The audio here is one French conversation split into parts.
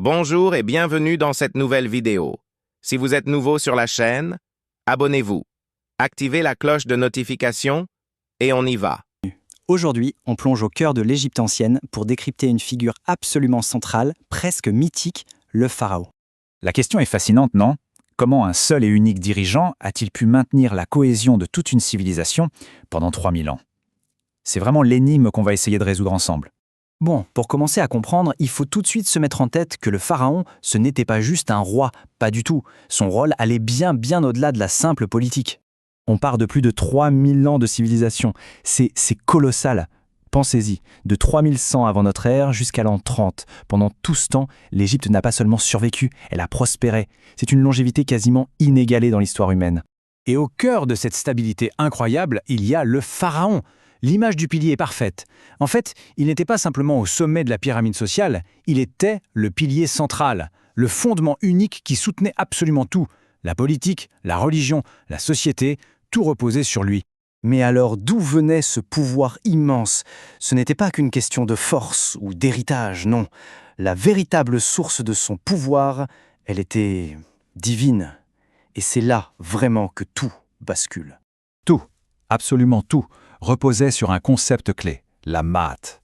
Bonjour et bienvenue dans cette nouvelle vidéo. Si vous êtes nouveau sur la chaîne, abonnez-vous, activez la cloche de notification et on y va. Aujourd'hui, on plonge au cœur de l'Égypte ancienne pour décrypter une figure absolument centrale, presque mythique, le pharaon. La question est fascinante, non? Comment un seul et unique dirigeant a-t-il pu maintenir la cohésion de toute une civilisation pendant 3000 ans? C'est vraiment l'énigme qu'on va essayer de résoudre ensemble. Bon, pour commencer à comprendre, il faut tout de suite se mettre en tête que le pharaon, ce n'était pas juste un roi, pas du tout. Son rôle allait bien au-delà de la simple politique. On part de plus de 3000 ans de civilisation. C'est colossal. Pensez-y, de 3100 avant notre ère jusqu'à l'an 30. Pendant tout ce temps, l'Égypte n'a pas seulement survécu, elle a prospéré. C'est une longévité quasiment inégalée dans l'histoire humaine. Et au cœur de cette stabilité incroyable, il y a le pharaon. L'image du pilier est parfaite. En fait, il n'était pas simplement au sommet de la pyramide sociale, il était le pilier central, le fondement unique qui soutenait absolument tout. La politique, la religion, la société, tout reposait sur lui. Mais alors d'où venait ce pouvoir immense? Ce n'était pas qu'une question de force ou d'héritage, non. La véritable source de son pouvoir, elle était divine. Et c'est là vraiment que tout bascule. Tout, absolument tout, reposait sur un concept clé, la Maat.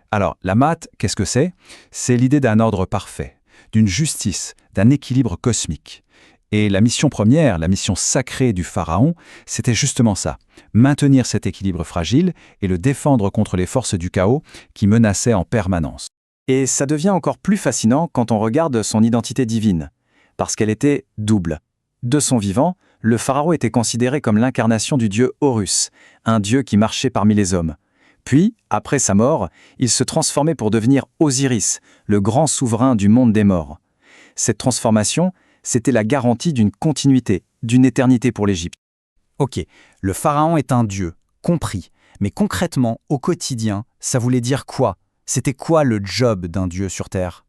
Alors, la Maat, qu'est-ce que c'est? C'est l'idée d'un ordre parfait, d'une justice, d'un équilibre cosmique. Et la mission première, la mission sacrée du pharaon, c'était justement ça, maintenir cet équilibre fragile et le défendre contre les forces du chaos qui menaçaient en permanence. Et ça devient encore plus fascinant quand on regarde son identité divine, parce qu'elle était double. De son vivant, le pharaon était considéré comme l'incarnation du dieu Horus, un dieu qui marchait parmi les hommes. Puis, après sa mort, il se transformait pour devenir Osiris, le grand souverain du monde des morts. Cette transformation, c'était la garantie d'une continuité, d'une éternité pour l'Égypte. Ok, le pharaon est un dieu, compris. Mais concrètement, au quotidien, ça voulait dire quoi? C'était quoi le job d'un dieu sur Terre?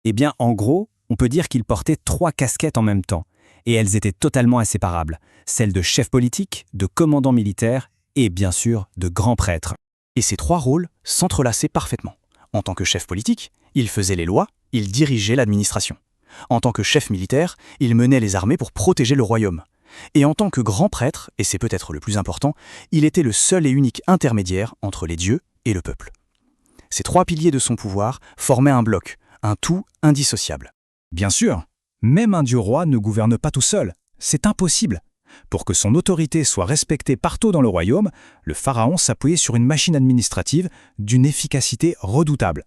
Eh bien, en gros, on peut dire qu'il portait 3 casquettes en même temps. Et elles étaient totalement inséparables. Celle de chef politique, de commandant militaire et bien sûr de grand prêtre. Et ces 3 rôles s'entrelaçaient parfaitement. En tant que chef politique, il faisait les lois, il dirigeait l'administration. En tant que chef militaire, il menait les armées pour protéger le royaume. Et en tant que grand prêtre, et c'est peut-être le plus important, il était le seul et unique intermédiaire entre les dieux et le peuple. Ces 3 piliers de son pouvoir formaient un bloc, un tout indissociable. Bien sûr, même un dieu-roi ne gouverne pas tout seul. C'est impossible. Pour que son autorité soit respectée partout dans le royaume, le pharaon s'appuyait sur une machine administrative d'une efficacité redoutable.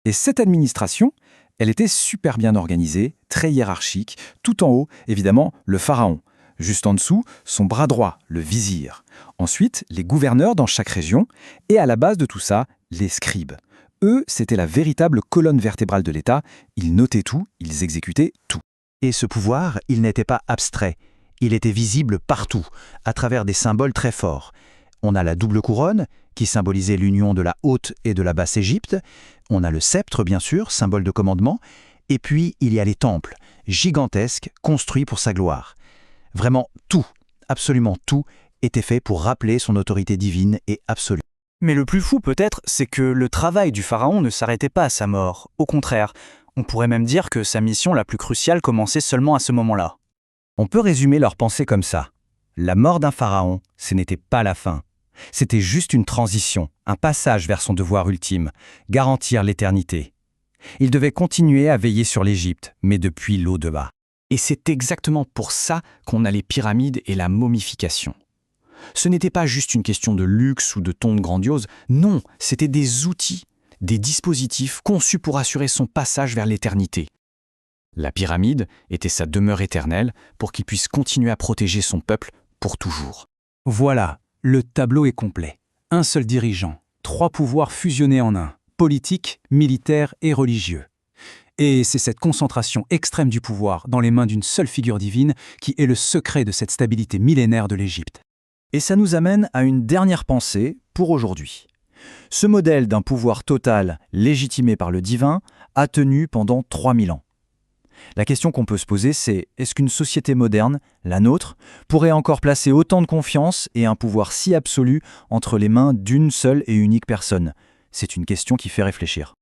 Et cette administration, elle était super bien organisée, très hiérarchique. Tout en haut, évidemment, le pharaon. Juste en dessous, son bras droit, le vizir. Ensuite, les gouverneurs dans chaque région. Et à la base de tout ça, les scribes. Eux, c'était la véritable colonne vertébrale de l'État. Ils notaient tout, ils exécutaient tout. Et ce pouvoir, il n'était pas abstrait. Il était visible partout, à travers des symboles très forts. On a la double couronne, qui symbolisait l'union de la Haute et de la Basse Égypte. On a le sceptre, bien sûr, symbole de commandement. Et puis, il y a les temples, gigantesques, construits pour sa gloire. Vraiment tout, absolument tout, était fait pour rappeler son autorité divine et absolue. Mais le plus fou peut-être, c'est que le travail du pharaon ne s'arrêtait pas à sa mort. Au contraire, on pourrait même dire que sa mission la plus cruciale commençait seulement à ce moment-là. On peut résumer leur pensée comme ça. La mort d'un pharaon, ce n'était pas la fin. C'était juste une transition, un passage vers son devoir ultime, garantir l'éternité. Il devait continuer à veiller sur l'Égypte, mais depuis l'au-delà. Et c'est exactement pour ça qu'on a les pyramides et la momification. Ce n'était pas juste une question de luxe ou de tombe grandiose, non, c'était des outils, des dispositifs conçus pour assurer son passage vers l'éternité. La pyramide était sa demeure éternelle pour qu'il puisse continuer à protéger son peuple pour toujours. Voilà, le tableau est complet. Un seul dirigeant, 3 pouvoirs fusionnés en un, politique, militaire et religieux. Et c'est cette concentration extrême du pouvoir dans les mains d'une seule figure divine qui est le secret de cette stabilité millénaire de l'Égypte. Et ça nous amène à une dernière pensée pour aujourd'hui. Ce modèle d'un pouvoir total légitimé par le divin a tenu pendant 3000 ans. La question qu'on peut se poser, c'est est-ce qu'une société moderne, la nôtre, pourrait encore placer autant de confiance et un pouvoir si absolu entre les mains d'une seule et unique personne? C'est une question qui fait réfléchir.